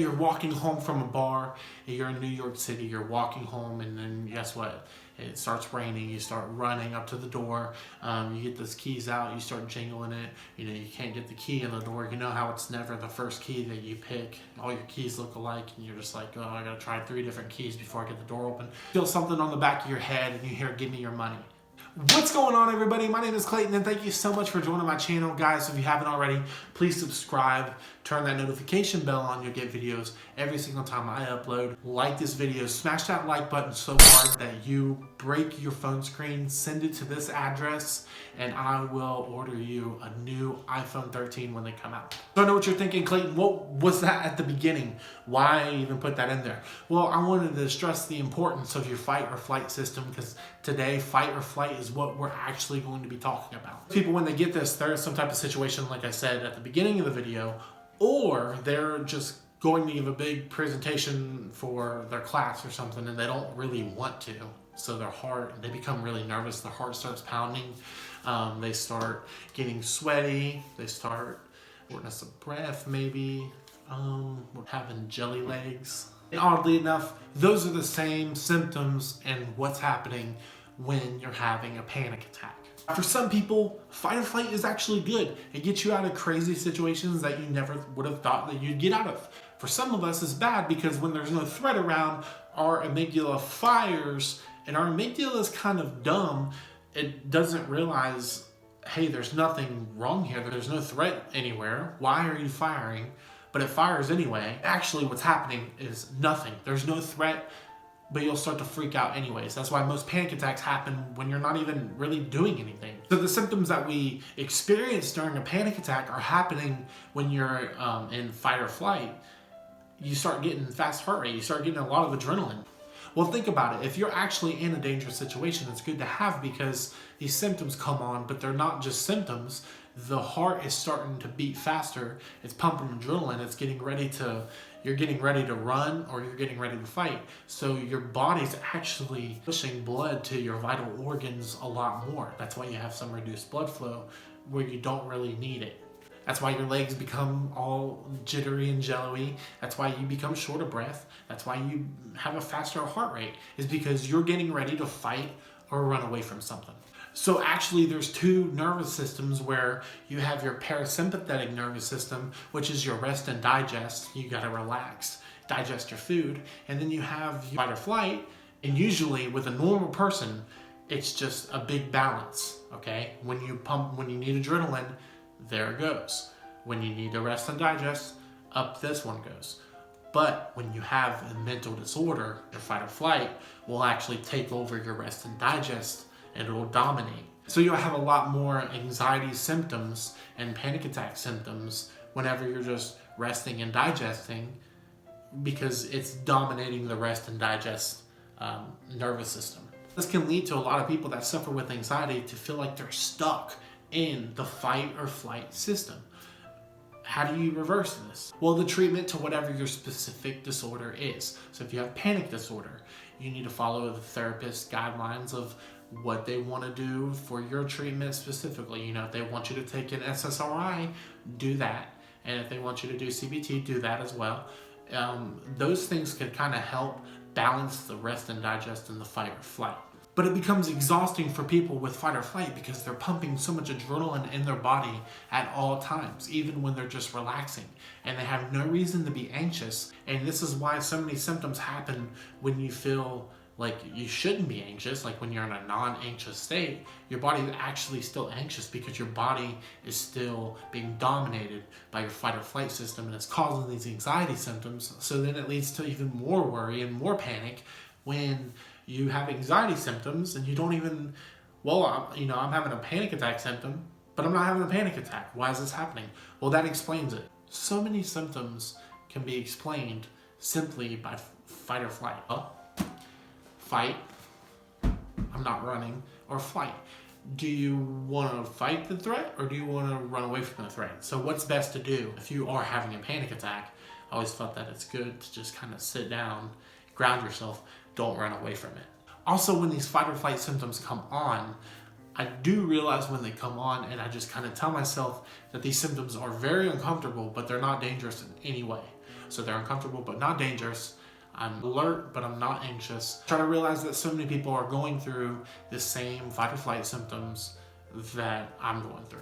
You're walking home from a bar, you're in New York City, you're walking home, and then guess what? It starts raining, you start running up to the door, you get those keys out, you start jingling it, you can't get the key in the door. You know how it's never the first key that you pick. All your keys look alike, and you're just like, oh, I gotta try 3 different keys before I get the door open. Feel something on the back of your head, and you hear, give me your money. What's going on, everybody? My name is Clayton, and thank you so much for joining my channel. Guys, if you haven't already, please subscribe, turn that notification bell on. You'll get videos every single time I upload. Like this video, smash that like button so hard that you break your phone screen, send it to this address, and I will order you a new iPhone 13 when they come out. So I know what you're thinking, Clayton, what was that at the beginning? Why even put that in there? Well, I wanted to stress the importance of your fight or flight system, because today, fight or flight is what we're actually going to be talking about. People, when they get this, they're in some type of situation, like I said at the beginning of the video, or they're just going to give a big presentation for their class or something, and they don't really want to. So they become really nervous. Their heart starts pounding. They start getting sweaty. They start shortness of breath, maybe. Having jelly legs. And oddly enough, those are the same symptoms and what's happening when you're having a panic attack. For some people, fight or flight is actually good. It gets you out of crazy situations that you never would have thought that you'd get out of. For some of us, it's bad because when there's no threat around, our amygdala fires, and our amygdala is kind of dumb. It doesn't realize, hey, there's nothing wrong here. There's no threat anywhere. Why are you firing? But it fires anyway. Actually, what's happening is nothing. There's no threat, but you'll start to freak out anyways. That's why most panic attacks happen when you're not even really doing anything. So the symptoms that we experience during a panic attack are happening when you're in fight or flight. You start getting fast heart rate. You start getting a lot of adrenaline. Well, think about it. If you're actually in a dangerous situation, it's good to have, because these symptoms come on, but they're not just symptoms. The heart is starting to beat faster. It's pumping adrenaline. It's you're getting ready to run, or you're getting ready to fight. So your body's actually pushing blood to your vital organs a lot more. That's why you have some reduced blood flow where you don't really need it. That's why your legs become all jittery and jelly. That's why you become short of breath. That's why you have a faster heart rate, is because you're getting ready to fight or run away from something. So actually, there's 2 nervous systems where you have your parasympathetic nervous system, which is your rest and digest. You gotta relax, digest your food. And then you have your fight or flight. And usually with a normal person, it's just a big balance, okay? When you need adrenaline, there it goes. When you need to rest and digest, up this one goes. But when you have a mental disorder, your fight or flight will actually take over your rest and digest, and it will dominate. So you'll have a lot more anxiety symptoms and panic attack symptoms whenever you're just resting and digesting, because it's dominating the rest and digest nervous system. This can lead to a lot of people that suffer with anxiety to feel like they're stuck in the fight or flight system. How do you reverse this? Well, the treatment to whatever your specific disorder is. So if you have panic disorder, you need to follow the therapist's guidelines of what they want to do for your treatment specifically. If they want you to take an SSRI, do that. And if they want you to do CBT, do that as well. Those things can kind of help balance the rest and digest and the fight or flight. But it becomes exhausting for people with fight or flight because they're pumping so much adrenaline in their body at all times, even when they're just relaxing. And they have no reason to be anxious. And this is why so many symptoms happen when you feel like you shouldn't be anxious. Like when you're in a non-anxious state, your body is actually still anxious because your body is still being dominated by your fight or flight system, and it's causing these anxiety symptoms. So then it leads to even more worry and more panic when you have anxiety symptoms and you don't even, I'm having a panic attack symptom, but I'm not having a panic attack. Why is this happening? Well, that explains it. So many symptoms can be explained simply by fight or flight. Fight, I'm not running, or flight. Do you want to fight the threat, or do you want to run away from the threat? So what's best to do if you are having a panic attack? I always felt that it's good to just kind of sit down, ground yourself, don't run away from it. Also, when these fight or flight symptoms come on, I do realize when they come on, and I just kind of tell myself that these symptoms are very uncomfortable, but they're not dangerous in any way. So they're uncomfortable but not dangerous. I'm alert, but I'm not anxious. Try to realize that so many people are going through the same fight or flight symptoms that I'm going through.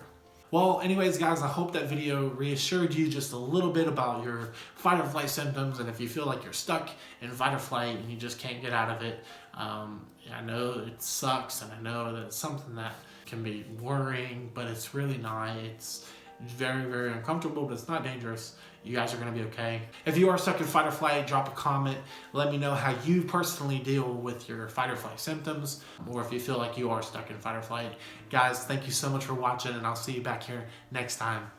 Well, anyways, guys, I hope that video reassured you just a little bit about your fight or flight symptoms, and if you feel like you're stuck in fight or flight and you just can't get out of it, I know it sucks, and I know that it's something that can be worrying, but it's really not. It's very, very uncomfortable, but it's not dangerous. You guys are going to be okay. If you are stuck in fight or flight, drop a comment. Let me know how you personally deal with your fight or flight symptoms, or if you feel like you are stuck in fight or flight. Guys, thank you so much for watching, and I'll see you back here next time.